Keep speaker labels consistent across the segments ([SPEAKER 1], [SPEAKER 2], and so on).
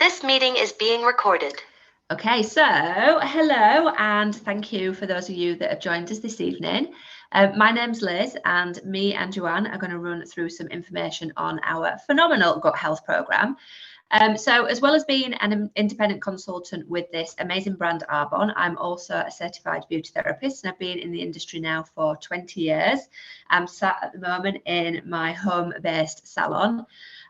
[SPEAKER 1] This meeting is being recorded.
[SPEAKER 2] Okay, so hello and thank you for those of you that have joined us this evening. My name's Liz and me and Joanne are going to run through some information on our phenomenal gut health programme. So as well as being an independent consultant with this amazing brand Arbonne, I'm also a certified beauty therapist and I've been in the industry now for 20 years. I'm sat at the moment in my home-based salon.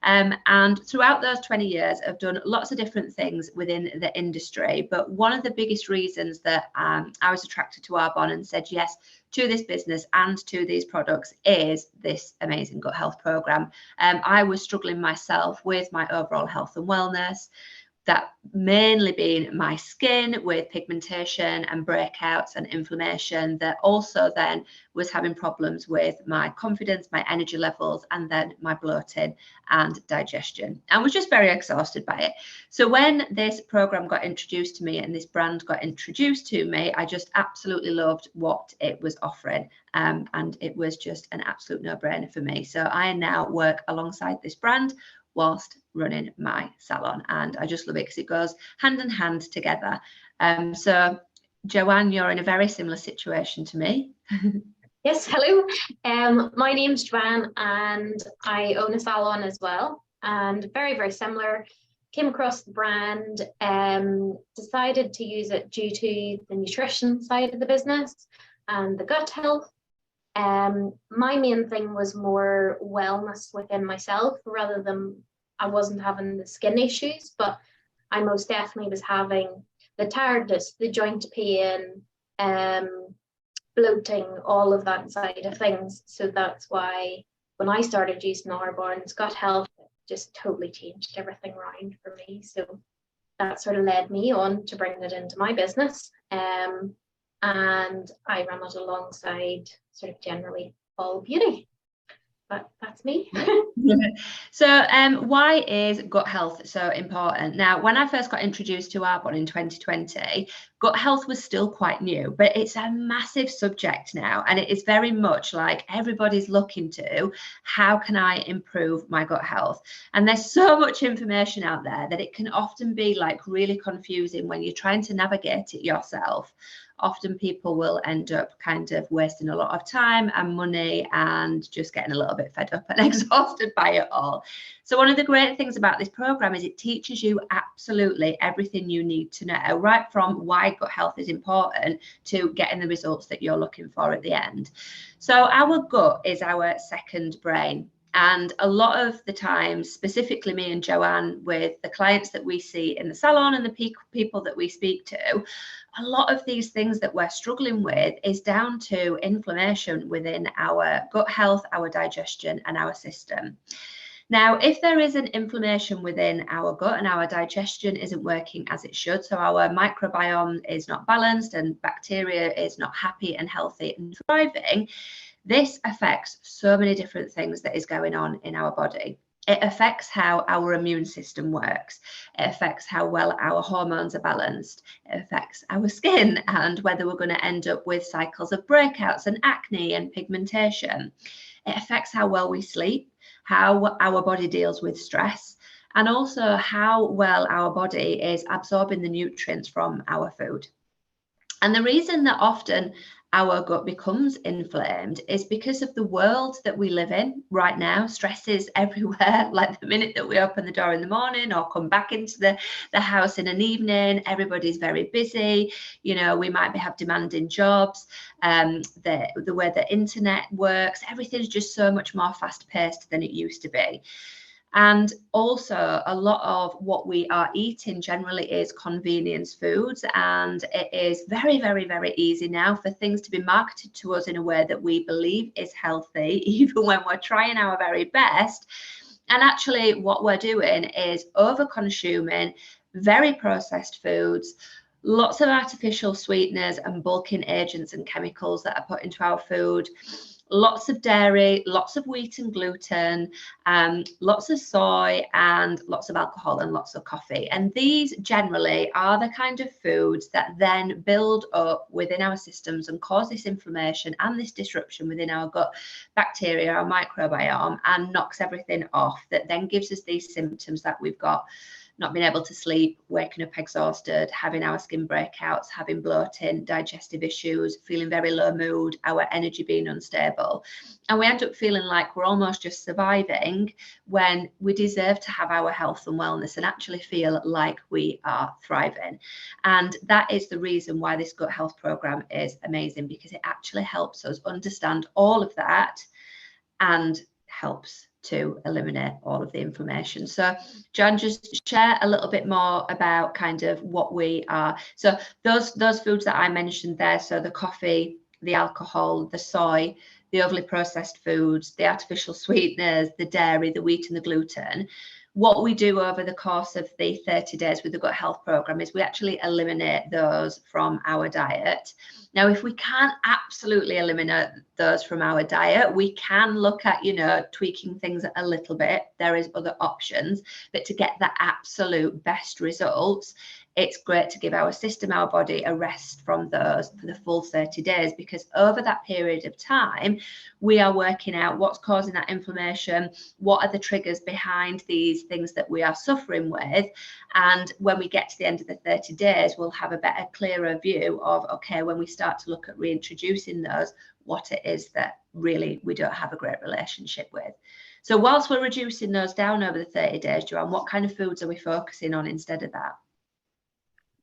[SPEAKER 2] And throughout those 20 years, I've done lots of different things within the industry. But one of the biggest reasons that I was attracted to Arbonne and said yes to this business and to these products is this amazing gut health program. I was struggling myself with my overall health and wellness, that mainly being my skin with pigmentation and breakouts and inflammation, that also then was having problems with my confidence, my energy levels, and then my bloating and digestion. I was just very exhausted by it. So when this program got introduced to me and this brand got introduced to me, I just absolutely loved what it was offering. And it was just an absolute no-brainer for me. So I now work alongside this brand whilst running my salon, and I just love it because it goes hand in hand together. So Joanne, you're in a very similar situation to me.
[SPEAKER 3] Yes, hello. My name's Joanne and I own a salon as well, and very, very similar. Came across the brand, decided to use it due to the nutrition side of the business and the gut health. My main thing was more wellness within myself rather than I wasn't having the skin issues, but I most definitely was having the tiredness, the joint pain, bloating, all of that side of things. So that's why when I started using Arbonne's gut health, it just totally changed everything around for me. So that sort of led me on to bring it into my business. And I run it alongside sort of generally all beauty. But that's me.
[SPEAKER 2] So why is gut health so important? Now, when I first got introduced to Arbonne in 2020, gut health was still quite new, but it's a massive subject now. And it is very much like everybody's looking to, how can I improve my gut health? And there's so much information out there that it can often be like really confusing when you're trying to navigate it yourself. Often people will end up kind of wasting a lot of time and money and just getting a little bit fed up and exhausted by it all. So one of the great things about this program is it teaches you absolutely everything you need to know, right from why gut health is important to getting the results that you're looking for at the end. So our gut is our second brain. And a lot of the time, specifically me and Joanne, with the clients that we see in the salon and the people that we speak to, a lot of these things that we're struggling with is down to inflammation within our gut health, our digestion, and our system. Now, if there is an inflammation within our gut and our digestion isn't working as it should, so our microbiome is not balanced and bacteria is not happy and healthy and thriving, this affects so many different things that is going on in our body. It affects how our immune system works. It affects how well our hormones are balanced. It affects our skin and whether we're going to end up with cycles of breakouts and acne and pigmentation. It affects how well we sleep, how our body deals with stress, and also how well our body is absorbing the nutrients from our food. And the reason that often our gut becomes inflamed is because of the world that we live in right now. Stress is everywhere. Like the minute that we open the door in the morning or come back into the house in an evening, everybody's very busy. You know, we might have demanding jobs. The way the internet works, everything's just so much more fast paced than it used to be. And also a lot of what we are eating generally is convenience foods, and it is very, very, very easy now for things to be marketed to us in a way that we believe is healthy, even when we're trying our very best. And actually what we're doing is over consuming very processed foods, lots of artificial sweeteners and bulking agents and chemicals that are put into our food, lots of dairy, lots of wheat and gluten, lots of soy, and lots of alcohol and lots of coffee. And these generally are the kind of foods that then build up within our systems and cause this inflammation and this disruption within our gut bacteria, our microbiome, and knocks everything off. That then gives us these symptoms that we've got not being able to sleep, waking up exhausted, having our skin breakouts, having bloating, digestive issues, feeling very low mood, our energy being unstable. And we end up feeling like we're almost just surviving when we deserve to have our health and wellness and actually feel like we are thriving. And that is the reason why this gut health program is amazing, because it actually helps us understand all of that and helps to eliminate all of the inflammation. So Jan, just share a little bit more about kind of what we are. So those foods that I mentioned there, so the coffee, the alcohol, the soy, the overly processed foods, the artificial sweeteners, the dairy, the wheat and the gluten. What we do over the course of the 30 days with the gut health program is we actually eliminate those from our diet. Now, if we can't absolutely eliminate those from our diet, we can look at, tweaking things a little bit. There is other options, but to get the absolute best results, it's great to give our system, our body, a rest from those for the full 30 days, because over that period of time, we are working out what's causing that inflammation, what are the triggers behind these things that we are suffering with. And when we get to the end of the 30 days, we'll have a better, clearer view of, okay, when we start to look at reintroducing those, what it is that really we don't have a great relationship with. So whilst we're reducing those down over the 30 days, Joanne, what kind of foods are we focusing on instead of that?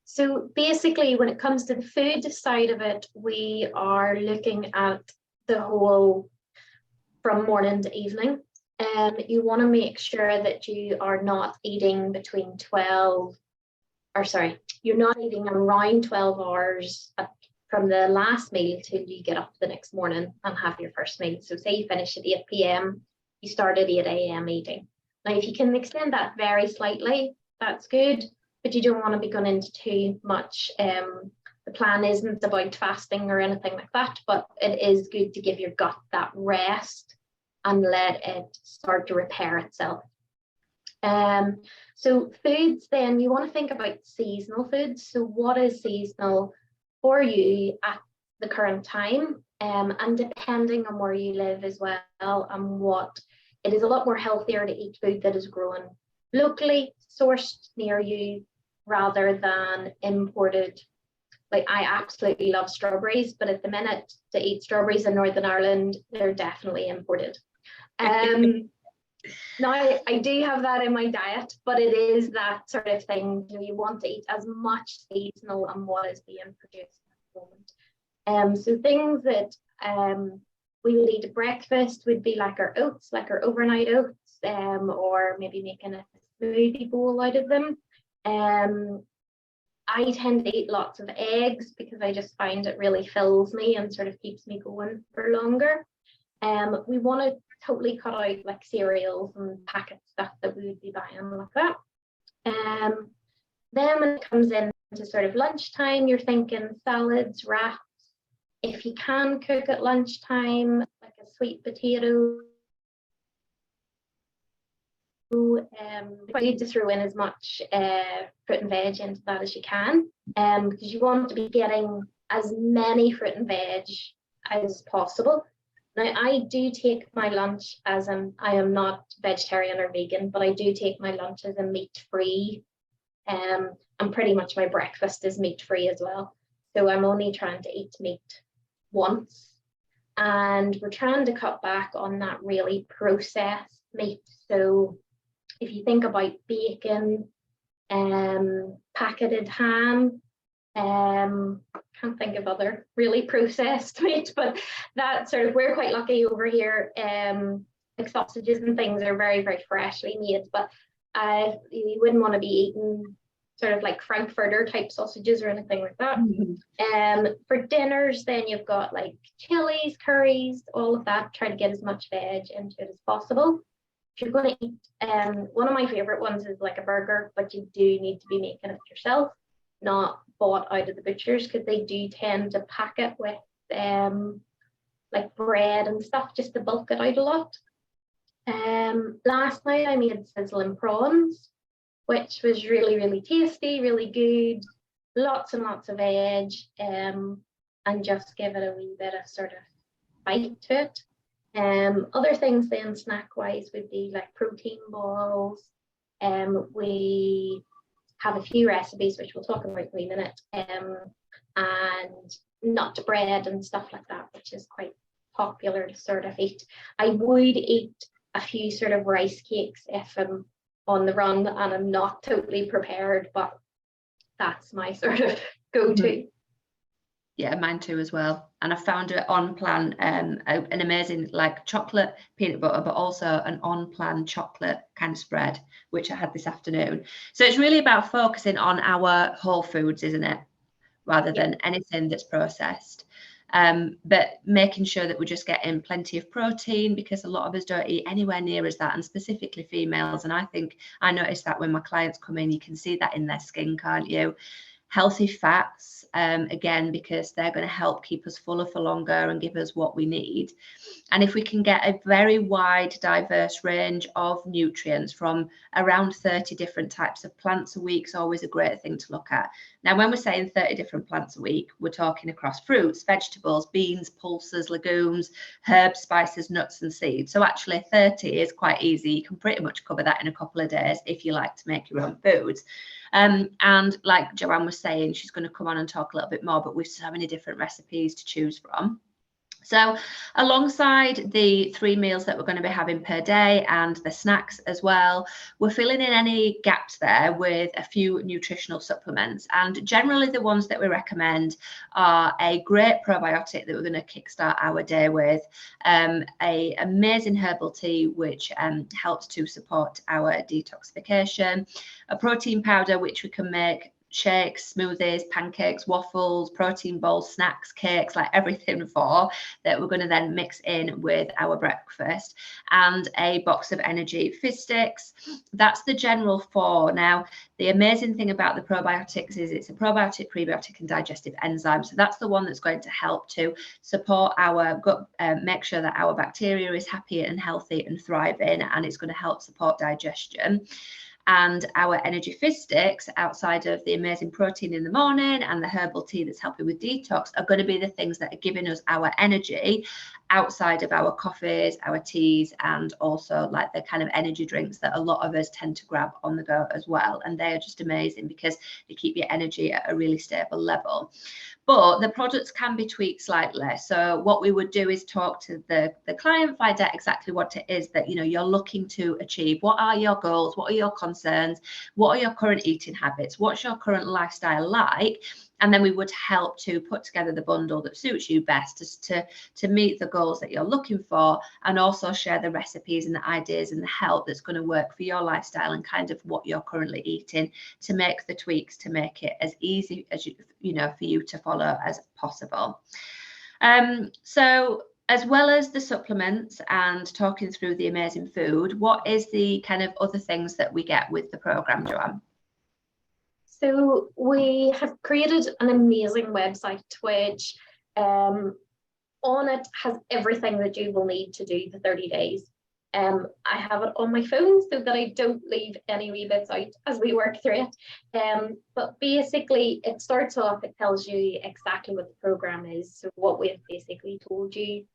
[SPEAKER 3] So basically, when it comes to the food side of it, we are looking at the whole from morning to evening. You want to make sure that you are not eating you're not eating around 12 hours from the last meal till you get up the next morning and have your first meal. So say you finish at 8 p.m, you start at 8 a.m. eating. Now, if you can extend that very slightly, that's good, but you don't want to be going into too much. The plan isn't about fasting or anything like that, but it is good to give your gut that rest and let it start to repair itself. So foods, then you want to think about seasonal foods. So what is seasonal for you at the current time? And depending on where you live as well, and it is a lot more healthier to eat food that is grown locally, sourced near you, rather than imported. Like, I absolutely love strawberries, but at the minute to eat strawberries in Northern Ireland, they're definitely imported. Now, I do have that in my diet, but it is that sort of thing. You want to eat as much seasonal and what is being produced at the moment. So things that we would eat at breakfast would be like our oats, like our overnight oats, or maybe making a smoothie bowl out of them. I tend to eat lots of eggs because I just find it really fills me and sort of keeps me going for longer. We want to totally cut out like cereals and packet stuff that we would be buying like that. Then when it comes into sort of lunchtime, you're thinking salads, wraps. If you can cook at lunchtime, like a sweet potato, you need to throw in as much fruit and veg into that as you can, because you want to be getting as many fruit and veg as possible. Now, I do take my lunch as I am not vegetarian or vegan, but I do take my lunch as a meat-free, and pretty much my breakfast is meat-free as well. So I'm only trying to eat meat once, and we're trying to cut back on that really processed meat. So if you think about bacon, packeted ham, can't think of other really processed meat, but that sort of, we're quite lucky over here. Like sausages and things are very, very freshly made, but you wouldn't want to be eating sort of like Frankfurter type sausages or anything like that. For dinners, then you've got like chilies, curries, all of that. Try to get as much veg into it as possible. If you're going to eat, one of my favorite ones is like a burger, but you do need to be making it yourself, not bought out of the butchers, because they do tend to pack it with like bread and stuff just to bulk it out a lot. Last night I made sizzling prawns, which was really, really tasty, really good, lots and lots of veg, and just give it a wee bit of sort of bite to it. Other things then snack wise would be like protein balls, We have a few recipes, which we'll talk about in a minute, and nut bread and stuff like that, which is quite popular to sort of eat. I would eat a few sort of rice cakes if I'm on the run and I'm not totally prepared, but that's my sort of go-to.
[SPEAKER 2] Yeah, mine too as well. And I found it on plan, an amazing like chocolate peanut butter, but also an on plan chocolate kind of spread, which I had this afternoon. So it's really about focusing on our whole foods, isn't it? Rather than anything that's processed. But making sure that we're just getting plenty of protein, because a lot of us don't eat anywhere near as that, and specifically females. And I think I notice that when my clients come in, you can see that in their skin, can't you? Healthy fats, again, because they're going to help keep us fuller for longer and give us what we need. And if we can get a very wide, diverse range of nutrients from around 30 different types of plants a week, is always a great thing to look at. Now, when we're saying 30 different plants a week, we're talking across fruits, vegetables, beans, pulses, legumes, herbs, spices, nuts, and seeds. So actually 30 is quite easy. You can pretty much cover that in a couple of days if you like to make your own foods. And like Joanne was saying, she's going to come on and talk a little bit more, but we've so many different recipes to choose from. So alongside the 3 meals that we're going to be having per day and the snacks as well, we're filling in any gaps there with a few nutritional supplements. And generally the ones that we recommend are a great probiotic that we're going to kickstart our day with, a amazing herbal tea which helps to support our detoxification, a protein powder which we can make shakes, smoothies, pancakes, waffles, protein bowls, snacks, cakes, like everything for, that we're going to then mix in with our breakfast, and a box of energy fizz sticks. That's the general 4. Now, the amazing thing about the probiotics is it's a probiotic, prebiotic, and digestive enzyme. So that's the one that's going to help to support our gut, make sure that our bacteria is happy and healthy and thriving, and it's going to help support digestion. And our energy fizz sticks, outside of the amazing protein in the morning and the herbal tea that's helping with detox, are going to be the things that are giving us our energy outside of our coffees, our teas, and also like the kind of energy drinks that a lot of us tend to grab on the go as well. And they are just amazing because they keep your energy at a really stable level. But the products can be tweaked slightly. So what we would do is talk to the client, find out exactly what it is that you're looking to achieve. What are your goals? What are your concerns? What are your current eating habits? What's your current lifestyle like? And then we would help to put together the bundle that suits you best to meet the goals that you're looking for, and also share the recipes and the ideas and the help that's going to work for your lifestyle and kind of what you're currently eating, to make the tweaks to make it as easy as for you to follow as possible. So as well as the supplements and talking through the amazing food, what is the kind of other things that we get with the program, Joanne?
[SPEAKER 3] So we have created an amazing website which on it has everything that you will need to do the 30 days. I have it on my phone so that I don't leave any wee bits out as we work through it. But basically it starts off, it tells you exactly what the program is. So what we've basically told you,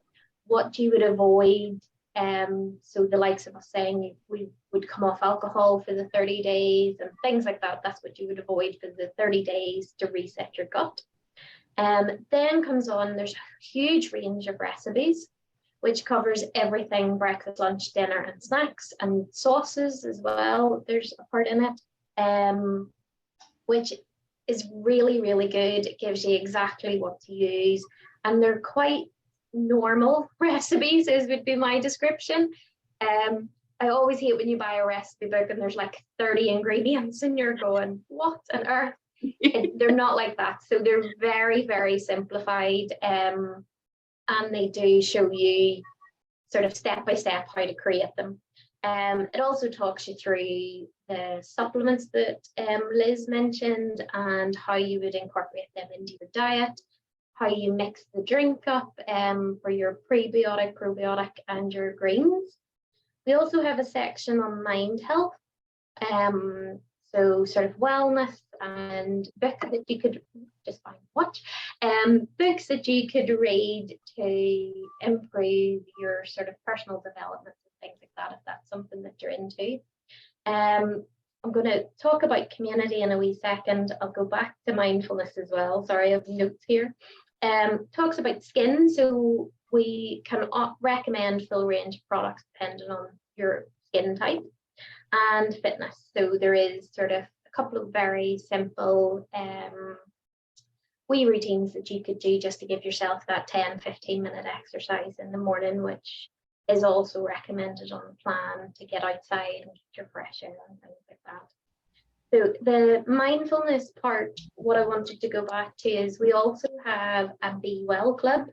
[SPEAKER 3] what you would avoid. So the likes of us saying we would come off alcohol for the 30 days and things like that. That's what you would avoid for the 30 days to reset your gut. Then comes on, there's a huge range of recipes, which covers everything: breakfast, lunch, dinner, and snacks, and sauces as well. There's a part in it, which is really, really good. It gives you exactly what to use, and they're quite normal recipes, would be my description. I always hate when you buy a recipe book and there's like 30 ingredients and you're going, what on earth? They're not like that. So they're very, very simplified, and they do show you sort of step by step how to create them. It also talks you through the supplements that Liz mentioned and how you would incorporate them into your diet, how you mix the drink up for your prebiotic, probiotic, and your greens. We also have a section on mind health, so sort of wellness and books that you could just find, watch, books that you could read to improve your sort of personal development and things like that, if that's something that you're into. I'm going to talk about community in a wee second. I'll go back to mindfulness as well. Sorry, I have notes here. Talks about skin. So we can recommend full range of products depending on your skin type, and fitness. So there is sort of a couple of very simple wee routines that you could do just to give yourself that 10-15 minute exercise in the morning, which is also recommended on the plan to get outside and get your fresh air and things like that. So the mindfulness part, what I wanted to go back to is we also have a Be Well Club.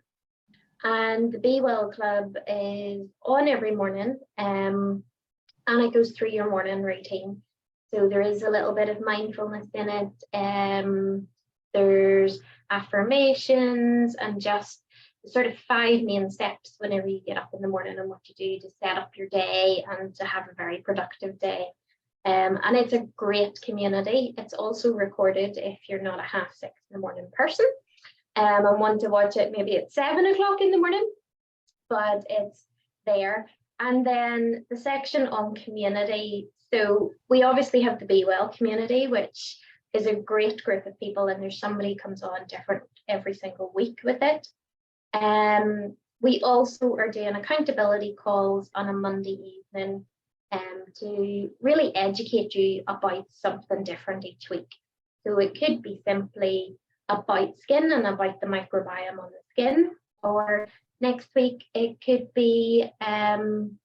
[SPEAKER 3] And the Be Well Club is on every morning, and it goes through your morning routine. So there is a little bit of mindfulness in it. There's affirmations and just sort of 5 main steps whenever you get up in the morning and what you do to set up your day and to have a very productive day. And it's a great community. It's also recorded if you're not a 6:30 in the morning person and want to watch it maybe at 7 o'clock in the morning, but it's there. And then the section on community. So we obviously have the Be Well community, which is a great group of people, and there's somebody comes on different every single week with it. We also are doing accountability calls on a Monday evening to really educate you about something different each week. So it could be simply about skin and about the microbiome on the skin, or next week it could be trying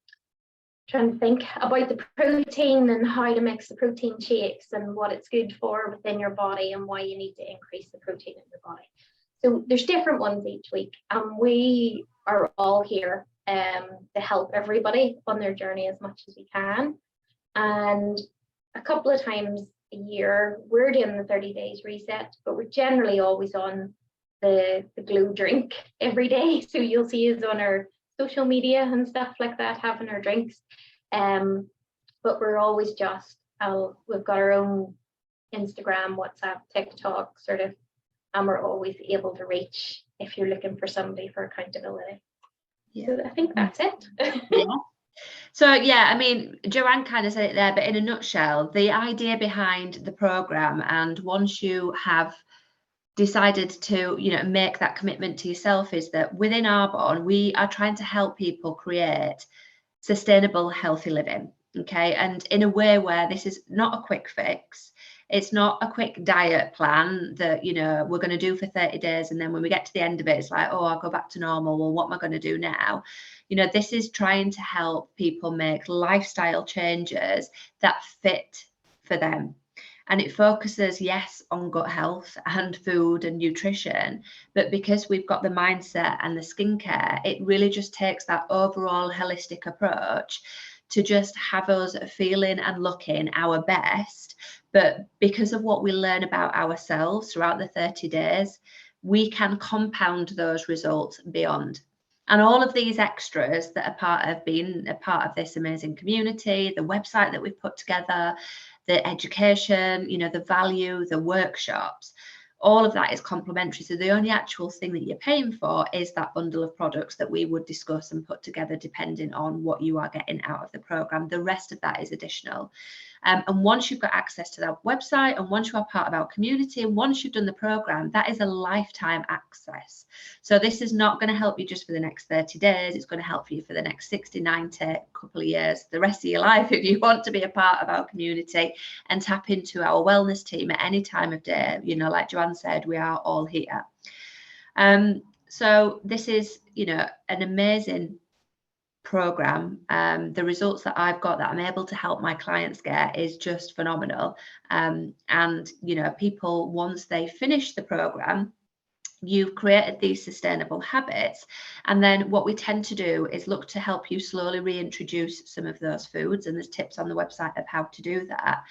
[SPEAKER 3] to think about the protein and how to mix the protein shakes and what it's good for within your body and why you need to increase the protein in your body. So there's different ones each week, and we are all here to help everybody on their journey as much as we can. And a couple of times a year, we're doing the 30 days reset, but we're generally always on the Glow drink every day. So you'll see us on our social media and stuff like that, having our drinks. But we're always just, we've got our own Instagram, WhatsApp, TikTok sort of, and we're always able to reach if you're looking for somebody for accountability. Yeah. So I think that's it.
[SPEAKER 2] Yeah. So yeah, I mean, Joanne kind of said it there, but in a nutshell, the idea behind the program, and once you have decided to, make that commitment to yourself, is that within Arbonne, we are trying to help people create sustainable, healthy living. Okay, and in a way where this is not a quick fix. It's not a quick diet plan that, we're going to do for 30 days. And then when we get to the end of it, it's like, oh, I'll go back to normal. Well, what am I going to do now? This is trying to help people make lifestyle changes that fit for them. And it focuses, yes, on gut health and food and nutrition, but because we've got the mindset and the skincare, it really just takes that overall holistic approach to just have us feeling and looking our best. But because of what we learn about ourselves throughout the 30 days, we can compound those results beyond. And all of these extras that are part of being a part of this amazing community, the website that we've put together, the education, the value, the workshops, all of that is complimentary. So the only actual thing that you're paying for is that bundle of products that we would discuss and put together depending on what you are getting out of the program. The rest of that is additional. And once you've got access to that website, and once you are part of our community, and once you've done the program, that is a lifetime access. So this is not going to help you just for the next 30 days. It's going to help you for the next 60, 90, couple of years, the rest of your life, if you want to be a part of our community and tap into our wellness team at any time of day. Like Joanne said, we are all here. So this is, an amazing program. The results that I've got that I'm able to help my clients get is just phenomenal. And people, once they finish the program, you've created these sustainable habits, and then what we tend to do is look to help you slowly reintroduce some of those foods, and there's tips on the website of how to do that.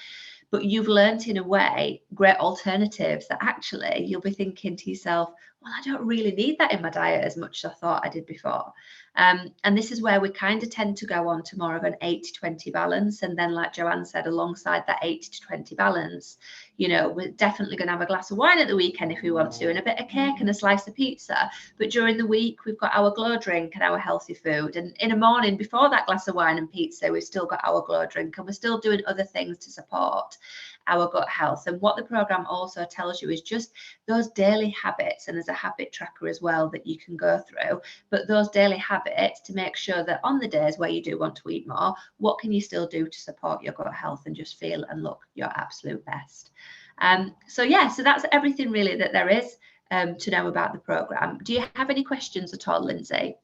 [SPEAKER 2] But you've learned in a way great alternatives that actually you'll be thinking to yourself, well, I don't really need that in my diet as much as I thought I did before. And this is where we kind of tend to go on to more of an 80-20 balance. And then, like Joanne said, alongside that 80-20 balance, you know, we're definitely going to have a glass of wine at the weekend if we want to, and a bit of cake and a slice of pizza. But during the week, we've got our glow drink and our healthy food. And in a morning, before that glass of wine and pizza, we've still got our glow drink, and we're still doing other things to support our gut health. And what the program also tells you is just those daily habits, and there's a habit tracker as well that you can go through, but those daily habits to make sure that on the days where you do want to eat more, what can you still do to support your gut health and just feel and look your absolute best. So yeah, so that's everything really that there is to know about the program. Do you have any questions at all, Lindsay?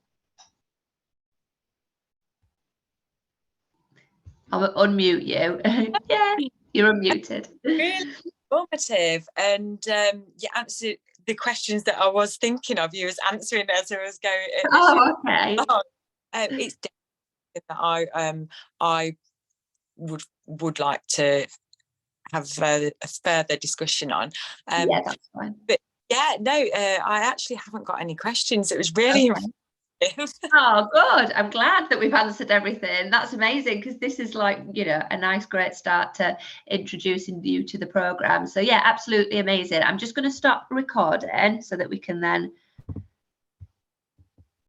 [SPEAKER 2] I'll unmute you. Yeah, you're unmuted.
[SPEAKER 4] Really informative, and you answered the questions that I was thinking of. You was answering as I was going.
[SPEAKER 2] Oh, okay.
[SPEAKER 4] It's definitely that I would like to have a further discussion on.
[SPEAKER 2] Yeah, that's fine.
[SPEAKER 4] But yeah, no, I actually haven't got any questions. It was really
[SPEAKER 2] Oh, good. I'm glad that we've answered everything. That's amazing, because this is like, you know, a nice, great start to introducing you to the program. So yeah, absolutely amazing. I'm just going to stop recording so that we can then